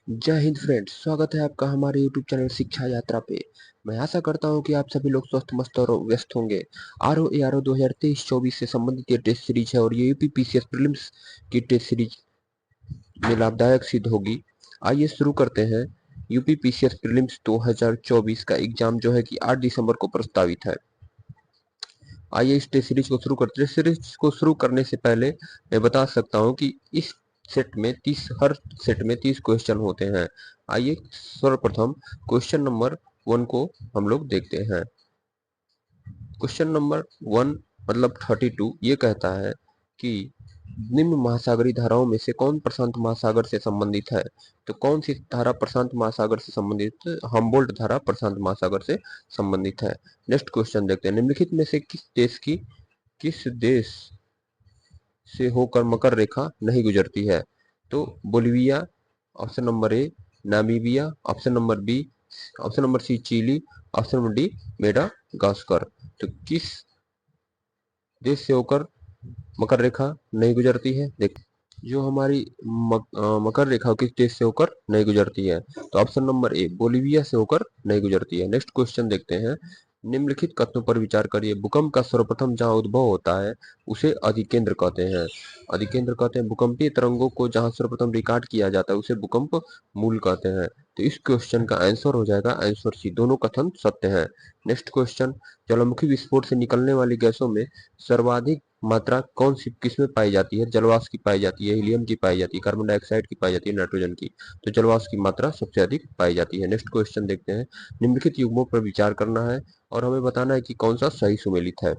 जय हिंद फ्रेंड्स, स्वागत है आपका हमारे यूट्यूब चैनल शिक्षा यात्रा पे। मैं आशा करता हूं कि आप सभी लोग स्वस्थ मस्त और व्यस्त होंगे। आर ओ 2023-24 से संबंधित ये टेस्ट सीरीज है और ये यूपी पीसीएस प्रीलिम्स की टेस्ट सीरीज में लाभदायक सिद्ध होगी। आइए शुरू करते हैं। यूपी पीसीएस प्रीलिम्स 2024 का एग्जाम जो है कि 8 दिसंबर को प्रस्तावित है। आइए इस टेस्ट सीरीज को शुरू करते हैं। सीरीज को शुरू करने से पहले मैं बता सकता हूं कि इस हर सेट में 30 क्वेश्चन होते हैं। आइए सर्वप्रथम क्वेश्चन नंबर 1 को हम लोग देखते हैं। क्वेश्चन नंबर 1 मतलब 32 ये कहता है कि निम्न महासागरीय धाराओं में से कौन प्रशांत महासागर से संबंधित है। तो कौन सी धारा प्रशांत महासागर से संबंधित है? हम्बोल्ट धारा प्रशांत महासागर से संबंधित है। नेक्स्ट क्वेश्चन देखते हैं। निम्नलिखित में से किस देश से होकर मकर रेखा नहीं गुजरती है। तो Bolivia, option number A Namibia, option number B, option number C Chile, option number D Madagascar. तो किस देश से होकर मकर रेखा नहीं गुजरती है? देख, जो हमारी मकर रेखा किस देश से होकर नहीं गुजरती है? तो ऑप्शन नंबर ए बोलिविया से होकर नहीं गुजरती है। नेक्स्ट क्वेश्चन देखते हैं। निम्नलिखित कथनों पर विचार करिए। भूकंप का सर्वप्रथम जहां उद्भव होता है उसे अधिकेंद्र कहते हैं। अधिकेंद्र कहते हैं भूकंपीय तरंगों को जहां सर्वप्रथम रिकॉर्ड किया जाता है उसे भूकंप मूल कहते हैं। तो इस क्वेश्चन का आंसर हो जाएगा आंसर सी, दोनों कथन सत्य हैं। Next question. ज्वालामुखी विस्फोट से निकलने वाली गैसों में सर्वाधिक मात्रा कौन सी किसमें पाई जाती है? जलवाष्प की पाई जाती है, हीलियम की पाई जाती है, कार्बन डाइऑक्साइड की पाई जाती है, नाइट्रोजन की। तो जलवाष्प की मात्रा सबसे अधिक पाई जाती है। नेक्स्ट क्वेश्चन देखते हैं। निम्नलिखित युग्मों पर विचार करना है और हमें बताना है कि कौन सा सही सुमेलित है।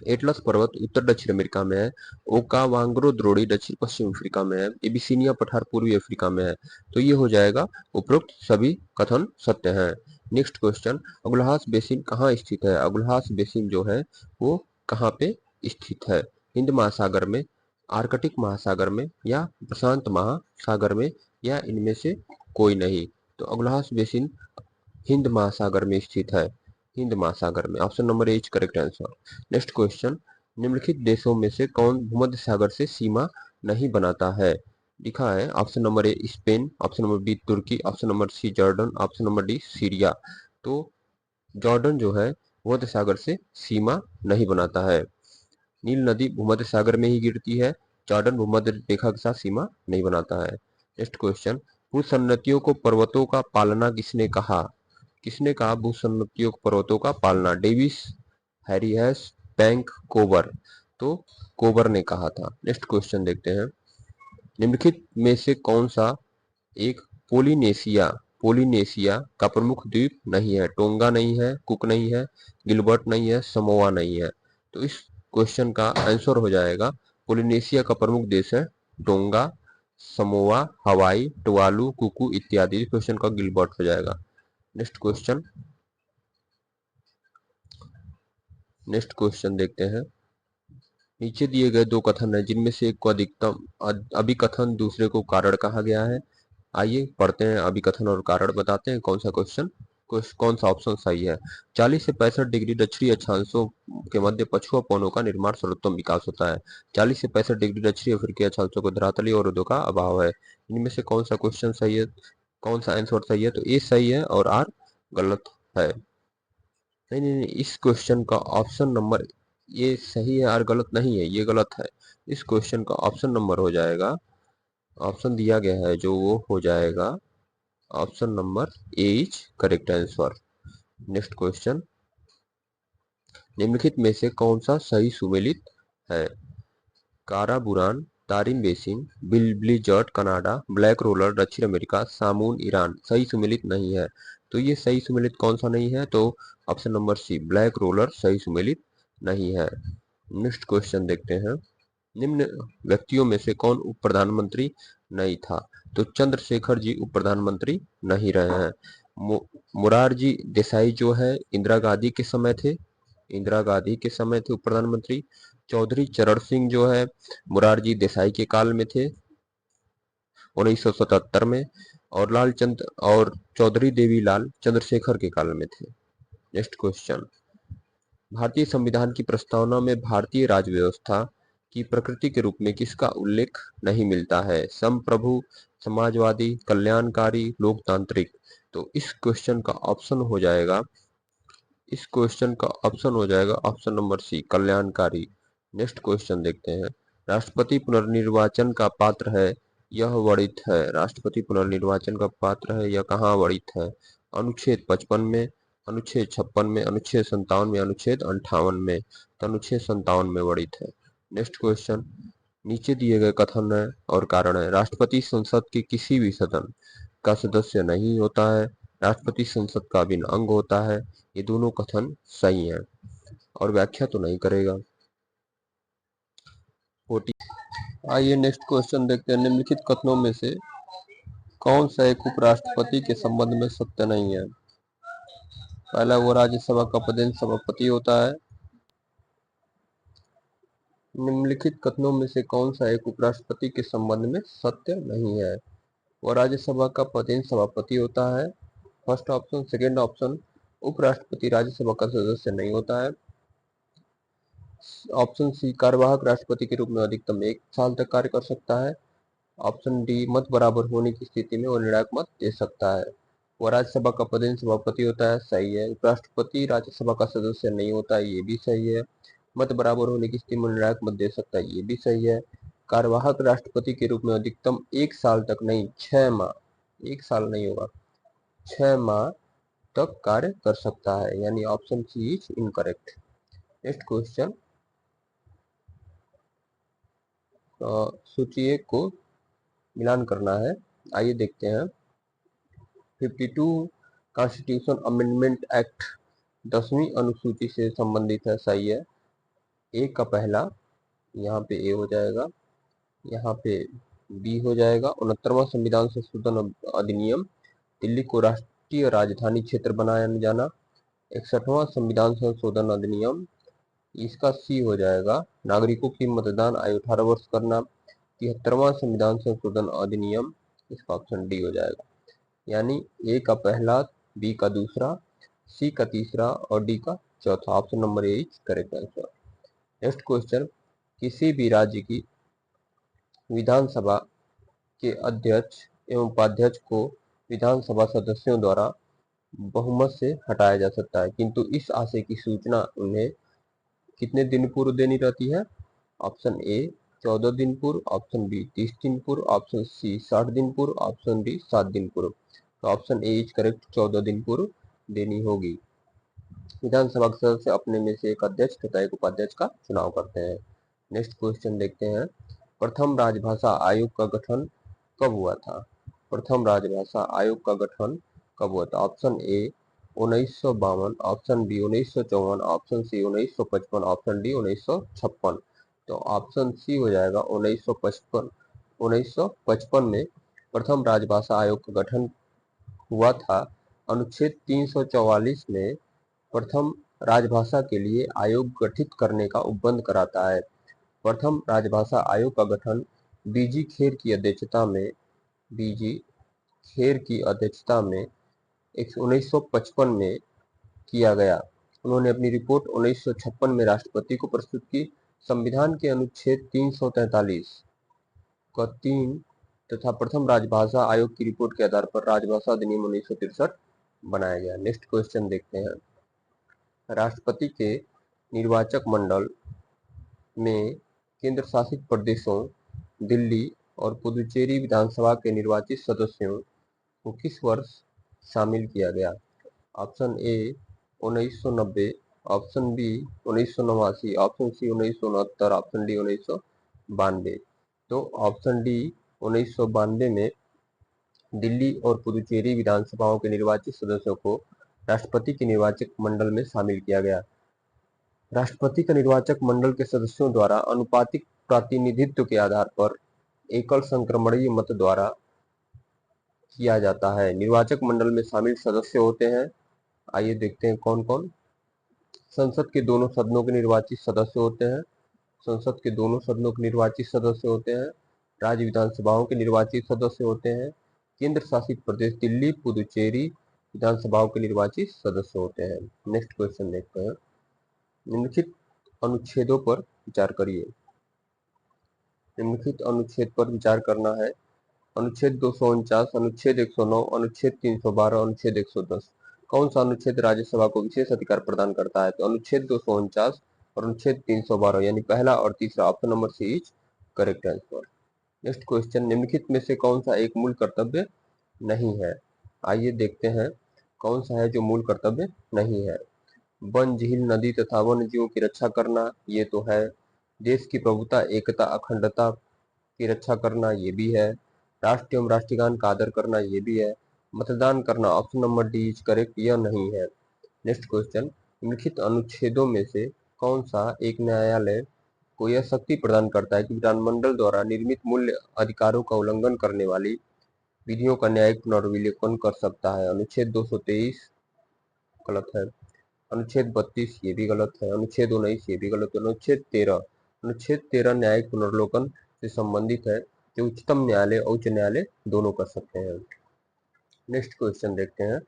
एटलस पर्वत उत्तर दक्षिण अमेरिका में है। ओकावांग्रो द्रोणी दक्षिण पश्चिम अफ्रीका में है। एबिसिनिया पठार पूर्वी अफ्रीका में है। तो ये हो जाएगा उपरोक्त सभी कथन सत्य हैं। Next question. अगुलहास बेसिन कहाँ स्थित है? अगुलहास बेसिन जो है वो कहाँ पे स्थित है? हिंद महासागर में, आर्कटिक महासागर में या प्रशांत महासागर में या इनमें से कोई नहीं? तो अगुलहास बेसिन हिंद महासागर में स्थित है। हिंद महासागर में, option number A is correct answer. Next question. निम्नलिखित देशों में से कौन भूमध्य सागर से सीमा नहीं बनाता है? लिखा है option number A Spain, option number B तुर्की, option number C Jordan, option number D Syria. तो जॉर्डन जो है भूमध्य सागर से सीमा नहीं बनाता है। नील नदी भूमध्य सागर में ही गिरती है। जॉर्डन भूमध्य रेखा के साथ सीमा नहीं बनाता है। Next question. भूसन्नतियों को पर्वतों का पालना किसने कहा? किसने कहा भूसन्नतियों पर्वतों का पालना? डेविस, हैरियस, बैंक, कोबर। तो कोबर ने कहा था। नेक्स्ट क्वेश्चन देखते हैं। निम्नलिखित में से कौन सा एक पोलिनेशिया पोलिनेशिया का प्रमुख द्वीप नहीं है? टोंगा नहीं है, कुक नहीं है, गिलबर्ट नहीं है, समोआ नहीं है। तो इस क्वेश्चन का आंसर हो जाएगा पोलिनेशिया का प्रमुख देश है टोंगा, समोआ, हवाई, टुवालू, कुकू इत्यादि। इस क्वेश्चन का गिलबर्ट हो जाएगा। Next question. नेक्स्ट क्वेश्चन देखते हैं। नीचे दिए गए दो कथन है जिनमें से एक को अधिकतम अभिकथन दूसरे को कारण कहा गया है। आइए पढ़ते हैं अभिकथन और कारण, बताते हैं कौन सा क्वेश्चन कौन सा ऑप्शन सही है। 40 से 65 डिग्री दक्षिणी अक्षांशों के मध्य पछुआ पवनों का निर्माण सर्वोत्तम विकास होता है। 40 से 65 डिग्री दक्षिणी अफ्रीकी अक्षांशों को धरातली अवरोधों का अभाव है। इनमें से कौन सा क्वेश्चन सही है? कौन सा आंसर सही है? तो ए सही है और आर गलत है। नहीं नहीं नहीं, इस क्वेश्चन का ऑप्शन नंबर ये सही है और गलत नहीं है, ये गलत है। इस क्वेश्चन का ऑप्शन नंबर हो जाएगा, ऑप्शन दिया गया है जो वो हो जाएगा option number A is correct answer. Next question. निम्नलिखित में से कौन सा सही सुमेलित है? Karaburan, Tarim basin, blizzard Canada, black roller दक्षिण अमेरिका, सामून ईरान। सही सुमेलित नहीं है। तो ये सही सुमेलित कौन सा नहीं है? तो option number C black roller सही सुमेलित नहीं है। नेक्स्ट क्वेश्चन देखते हैं। निम्न व्यक्तियों में से कौन उप प्रधानमंत्री नहीं था? तो चंद्रशेखर जी उप प्रधानमंत्री नहीं रहे हैं। मुरारजी देसाई जो है इंदिरा गांधी के समय थे, इंदिरा गांधी के समय थे उप प्रधानमंत्री। चौधरी चरण सिंह जो है मुरारजी देसाई के काल में थे 1977 में, और लालचंद और चौधरी देवीलाल चंद्रशेखर के काल में थे। Next question. भारतीय संविधान की प्रस्तावना में भारतीय राज्य व्यवस्था की प्रकृति के रूप में किसका उल्लेख नहीं मिलता है? संप्रभु, समाजवादी, कल्याणकारी, लोकतांत्रिक। तो इस क्वेश्चन का ऑप्शन हो जाएगा ऑप्शन नंबर सी, कल्याणकारी। नेक्स्ट क्वेश्चन देखते हैं। राष्ट्रपति पुनर्निर्वाचन का पात्र है, यह वर्णित है। राष्ट्रपति पुनर्निर्वाचन का पात्र है, यह कहाँ वर्णित है? अनुच्छेद 55 में, अनुच्छेद 56 में, अनुच्छेद 57 में, अनुच्छेद 58 में। तो अनुच्छेद 57 में वर्णित है। नेक्स्ट क्वेश्चन, नीचे दिए गए कथन है और कारण है। राष्ट्रपति संसद के किसी भी सदन का सदस्य नहीं होता है, राष्ट्रपति संसद का अभिन्न अंग होता है। ये दोनों कथन सही हैं और व्याख्या तो नहीं करेगा। 40। आइए नेक्स्ट क्वेश्चन देखते हैं। निम्नलिखित कथनों में से कौन सा एक उपराष्ट्रपति के संबंध में सत्य नहीं है? पहला, वो राज्यसभा का पदेन सभापति होता है। निम्नलिखित कथनों में से कौन सा एक उपराष्ट्रपति के संबंध में सत्य नहीं है? वो राज्यसभा का पदेन सभापति होता है, फर्स्ट ऑप्शन। सेकेंड ऑप्शन, उपराष्ट्रपति राज्यसभा का सदस्य नहीं होता है। ऑप्शन सी, कार्यवाहक राष्ट्रपति के रूप में अधिकतम 1 साल तक कार्य कर सकता है। ऑप्शन डी, मत बराबर होने की स्थिति में वो निर्णायक मत दे सकता है। वो राज्यसभा का पदेन सभापति होता है, सही है। उपराष्ट्रपति राज्यसभा का सदस्य नहीं होता है, ये भी सही है। मत बराबर होने की स्थिति में निर्णायक मत दे सकता है, ये भी सही है। कार्यवाहक राष्ट्रपति के रूप में अधिकतम 1 साल तक नहीं, 6 माह, 1 साल नहीं होगा, 6 माह तक कार्य कर सकता है, यानी option C is incorrect. Next question, सूची 1 को मिलान करना है। आइए देखते हैं। 52 कॉन्स्टिट्यूशन अमेंडमेंट एक्ट 10वीं अनुसूची से संबंधित है, सही है। ए का पहला, यहाँ पे ए हो जाएगा, यहाँ पे बी हो जाएगा। 69वां संविधान संशोधन अधिनियम, दिल्ली को राष्ट्रीय राजधानी क्षेत्र बनाया जाना। 61वां संविधान संशोधन अधिनियम, इसका सी हो जाएगा, नागरिकों की मतदान आयु 18 वर्ष करना। 73वां संविधान संशोधन अधिनियम, इसका ऑप्शन डी हो जाएगा, यानी ए का पहला, बी का दूसरा, सी का तीसरा और डी का चौथा। Option number A is correct answer. Next question, किसी भी राज्य की विधानसभा के अध्यक्ष एवं उपाध्यक्ष को विधानसभा सदस्यों द्वारा बहुमत से हटाया जा सकता है, किंतु इस आशय की सूचना उन्हें कितने दिन पूर्व देनी रहती है? ऑप्शन ए 14 दिन पूर्व, ऑप्शन बी 30 दिन पूर्व, ऑप्शन सी 60 दिन पूर्व, ऑप्शन डी 7 दिन पूर्व। तो ऑप्शन ए इज करेक्ट, 14 दिन पूर्व देनी होगी। विधानसभा के सदस्य अपने में से एक अध्यक्ष तथा एक उपाध्यक्ष का चुनाव करते हैं। नेक्स्ट क्वेश्चन देखते हैं। प्रथम राजभाषा आयोग का गठन कब हुआ था? प्रथम राजभाषा आयोग का गठन कब हुआ था? Option A 1952, option B 1954, option C 1955, option D 1956। तो ऑप्शन सी हो जाएगा 1955। 1955 में प्रथम राजभाषा आयोग का गठन हुआ था। अनुच्छेद 344 में प्रथम राजभाषा के लिए आयोग गठित करने का उपबंध कराता है। प्रथम राजभाषा आयोग का गठन बीजी खेर की अध्यक्षता में, बीजी खेर की अध्यक्षता में 1955 में किया गया। उन्होंने अपनी रिपोर्ट 1956 में राष्ट्रपति को प्रस्तुत की। संविधान के अनुच्छेद 343 का 3 तथा प्रथम राजभाषा आयोग की रिपोर्ट के आधार पर राजभाषा अधिनियम 1963 बनाया गया। नेक्स्ट क्वेश्चन देखते हैं। राष्ट्रपति के निर्वाचक मंडल में केंद्र शासित प्रदेशों दिल्ली और पुदुचेरी विधानसभा के निर्वाचित सदस्यों को किस वर्ष शामिल किया गया? Option A 1990, option B 1989, option C 1969, option D 1992। तो ऑप्शन डी 1992 में दिल्ली और पुदुचेरी विधानसभाओं के निर्वाचित सदस्यों को राष्ट्रपति के निर्वाचक मंडल में शामिल किया गया। राष्ट्रपति का निर्वाचक मंडल के सदस्यों द्वारा अनुपातिक प्रातिनिधित्व के आधार पर एकल संक्रमणीय मत द्वारा किया जाता है। निर्वाचक मंडल में शामिल सदस्य होते हैं, आइए देखते हैं कौन कौन। संसद के दोनों सदनों के निर्वाचित सदस्य होते हैं, संसद के दोनों सदनों के निर्वाचित सदस्य होते हैं, राज्य विधानसभाओं के निर्वाचित सदस्य होते हैं, केंद्र शासित प्रदेश दिल्ली पुदुचेरी विधानसभाओं के निर्वाचित सदस्य होते हैं। नेक्स्ट क्वेश्चन देखते हैं। निम्नलिखित अनुच्छेदों पर विचार करिए। निम्नलिखित अनुच्छेद पर विचार करना है। अनुच्छेद 249, अनुच्छेद 109, अनुच्छेद 312, अनुच्छेद 110। कौन सा अनुच्छेद राज्यसभा को विशेष अधिकार प्रदान करता है? तो अनुच्छेद 249 और अनुच्छेद 312 यानी पहला और तीसरा, option number C is correct answer. Next question, निम्नलिखित में से कौन सा एक मूल कर्तव्य नहीं है? आइए देखते हैं कौन सा है जो मूल कर्तव्य नहीं है। वन, झील, नदी तथा वन्य जीवों की रक्षा करना, ये तो है। देश की प्रभुता, एकता, अखंडता की रक्षा करना, ये भी है। राष्ट्र एवं राष्ट्रगान का आदर करना, ये भी है। मतदान करना, option number D is correct, यह नहीं है। नेक्स्ट क्वेश्चन, निम्नलिखित अनुच्छेदों में से कौन सा एक न्यायालय को यह शक्ति प्रदान करता है कि विधानमंडल द्वारा निर्मित मूल्य अधिकारों का उल्लंघन करने वाली विधियों का न्यायिक पुनर्विलोकन कर सकता है? अनुच्छेद 223 गलत है। अनुच्छेद 32 ये भी गलत है। अनुच्छेद 19 ये भी गलत है। अनुच्छेद 13 न्यायिक पुनर्विलोकन से संबंधित है, जो उच्चतम न्यायालय और उच्च न्यायालय दोनों कर सकते हैं। नेक्स्ट क्वेश्चन देखते हैं।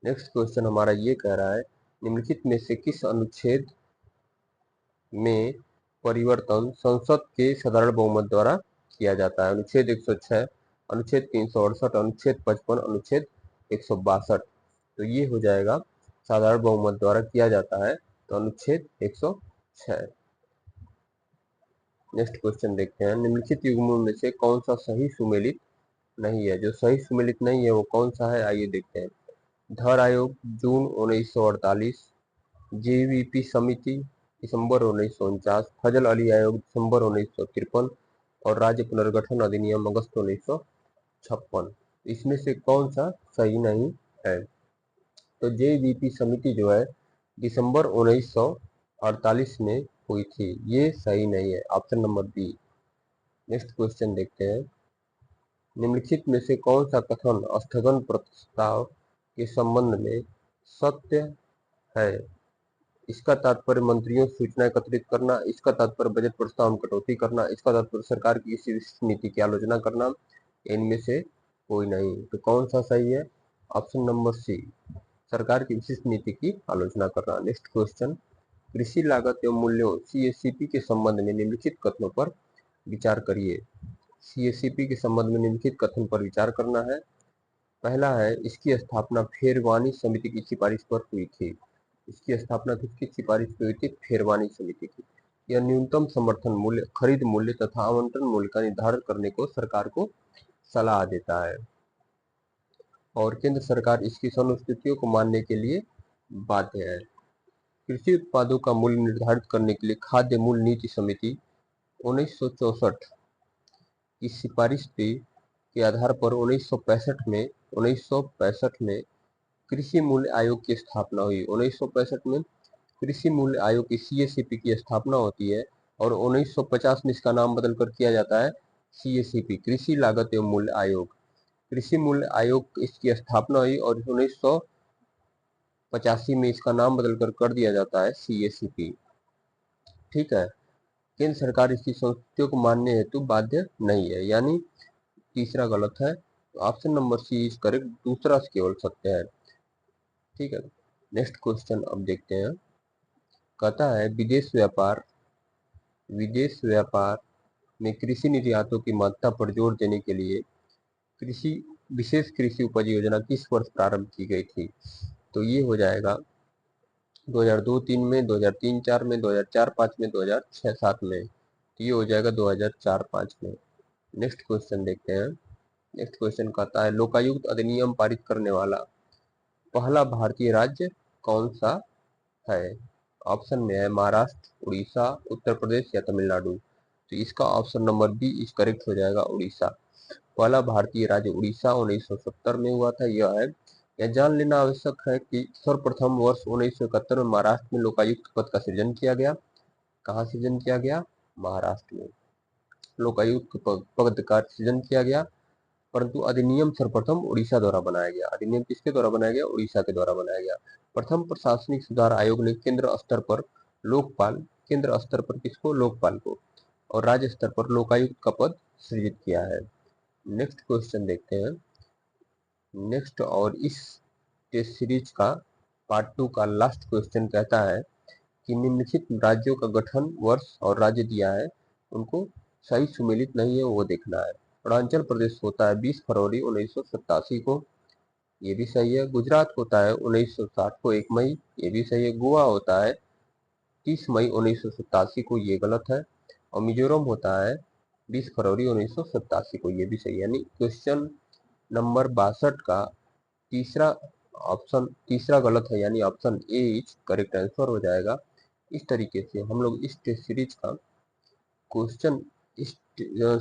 नेक्स्ट क्वेश्चन हमारा ये कह रहा है, निम्नलिखित में से किस अनुच्छेद में परिवर्तन संसद के साधारण बहुमत द्वारा किया जाता है? अनुच्छेद 106, अनुच्छेद 368, अनुच्छेद 55, अनुच्छेद 162। तो ये हो जाएगा साधारण बहुमत द्वारा किया जाता है, तो अनुच्छेद 106। नेक्स्ट क्वेश्चन देखते हैं, निम्नलिखित युग्मों में से कौन सा सही सुमेलित नहीं है? जो सही सुमेलित नहीं है वो कौन सा है, आइए देखते हैं। धर आयोग जून 1948, जेवीपी समिति दिसंबर 1949, फजल अली आयोग दिसंबर 1953 और राज्य पुनर्गठन अधिनियम अगस्त 1956। इसमें से कौन सा सही नहीं है? तो जेवीपी समिति जो है दिसंबर 1948 में हुई थी, ये सही नहीं है, option number B. Next question देखते हैं, निम्नलिखित में से कौन सा कथन स्थगन प्रस्ताव के संबंध में सत्य है? इसका तात्पर्य मंत्रियों से सूचना एकत्रित करना, इसका तात्पर्य बजट प्रस्ताव में कटौती करना, इसका तात्पर्य सरकार की किसी विशिष्ट नीति की आलोचना करना, इनमें से कोई नहीं। तो कौन सा सही है? ऑप्शन नंबर सी, सरकार की विशिष्ट नीति की आलोचना करना। नेक्स्ट क्वेश्चन, कृषि लागत एवं मूल्यों सीएससीपी के संबंध में निम्नलिखित कथनों पर विचार करिए। सीएससीपी के संबंध में निम्नलिखित कथन पर विचार करना है। पहला है, इसकी स्थापना फेरवानी समिति की सिफारिश पर हुई थी। इसकी स्थापना किसकी सिफारिश पर हुई थी? फेरवानी समिति की। यह न्यूनतम समर्थन मूल्य, खरीद मूल्य तथा आवंटन मूल्य का निर्धारण करने को सरकार को सलाह देता है और केंद्र सरकार इसकी अनुसूचियों को मानने के लिए बाध्य है। कृषि उत्पादों का मूल्य निर्धारित करने के लिए खाद्य मूल्य नीति समिति 1964 की सिफारिश के आधार पर 1965 में कृषि मूल्य आयोग की स्थापना हुई। 1965 में कृषि मूल्य आयोग की सीएसीपी की स्थापना होती है और 1950 में इसका नाम बदलकर किया जाता है सीएसीपी, कृषि लागत एवं मूल्य आयोग। कृषि मूल्य आयोग इसकी स्थापना हुई और 1985 में इसका नाम बदलकर कर दिया जाता है सीएसीपी। ठीक है, केंद्र सरकार इसकी संस्तुतियों को मानने हेतु बाध्य नहीं है, यानी तीसरा गलत है। तो option number C is correct, दूसरा केवल सत्य है। ठीक है, नेक्स्ट क्वेश्चन अब देखते हैं। कहता है, विदेश व्यापार में कृषि निर्यातों की महत्ता पर जोर देने के लिए विशेष कृषि उपज योजना किस वर्ष प्रारंभ की गई थी? तो ये हो जाएगा 2002-03 में, 2003-04 में, 2004-05 में, 2006-07 में। तो ये हो जाएगा 2004-05 में। नेक्स्ट क्वेश्चन देखते हैं। नेक्स्ट क्वेश्चन कहता है, लोकायुक्त अधिनियम पारित करने वाला पहला भारतीय राज्य कौन सा है? ऑप्शन में है महाराष्ट्र, उड़ीसा, उत्तर प्रदेश या तमिलनाडु। तो इसका ऑप्शन नंबर बी इस करेक्ट हो जाएगा, उड़ीसा। पहला भारतीय राज्य उड़ीसा 1970 में हुआ था, यह है। यह जान लेना आवश्यक है कि सर्वप्रथम वर्ष 1971 में महाराष्ट्र में लोकायुक्त पद का सृजन किया गया। कहाँ सृजन किया गया? महाराष्ट्र में लोकायुक्त पद का सृजन किया गया, परंतु अधिनियम सर्वप्रथम उड़ीसा द्वारा बनाया गया। अधिनियम किसके द्वारा बनाया गया? उड़ीसा के द्वारा बनाया गया। प्रथम प्रशासनिक सुधार आयोग ने केंद्र स्तर पर किसको? लोकपाल को, और राज्य स्तर पर लोकायुक्त का पद सृजित किया है। नेक्स्ट क्वेश्चन देखते हैं। नेक्स्ट और इस टेस्ट सीरीज का पार्ट 2 का लास्ट क्वेश्चन कहता है कि निम्नलिखित राज्यों का गठन वर्ष और राज्य दिया है, उनको सही सुमेलित नहीं है वो देखना है। अरुणाचल प्रदेश होता है 20 फरवरी 1987 को, ये भी सही है। गुजरात होता है 1960 को 1 मई, ये भी सही है। गोवा होता है 30 मई 1987 को, ये गलत है। और मिजोरम होता है 20 फरवरी 1987 को, ये भी सही है। यानी क्वेश्चन नंबर 62 का तीसरा गलत है, यानी option A is correct answer हो जाएगा। इस तरीके से हम लोग इस टेस्ट सीरीज का क्वेश्चन, इस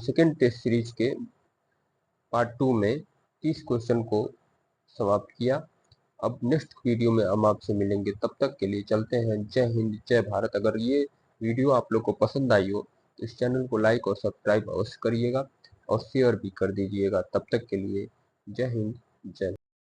सेकेंड टेस्ट सीरीज के पार्ट 2 में 30 क्वेश्चन को समाप्त किया। अब नेक्स्ट वीडियो में हम आपसे मिलेंगे, तब तक के लिए चलते हैं। जय हिंद, जय भारत। अगर ये वीडियो आप लोग को पसंद आई हो तो इस चैनल को लाइक और सब्सक्राइब अवश्य करिएगा और शेयर भी कर दीजिएगा। तब तक के लिए जय हिंद, जय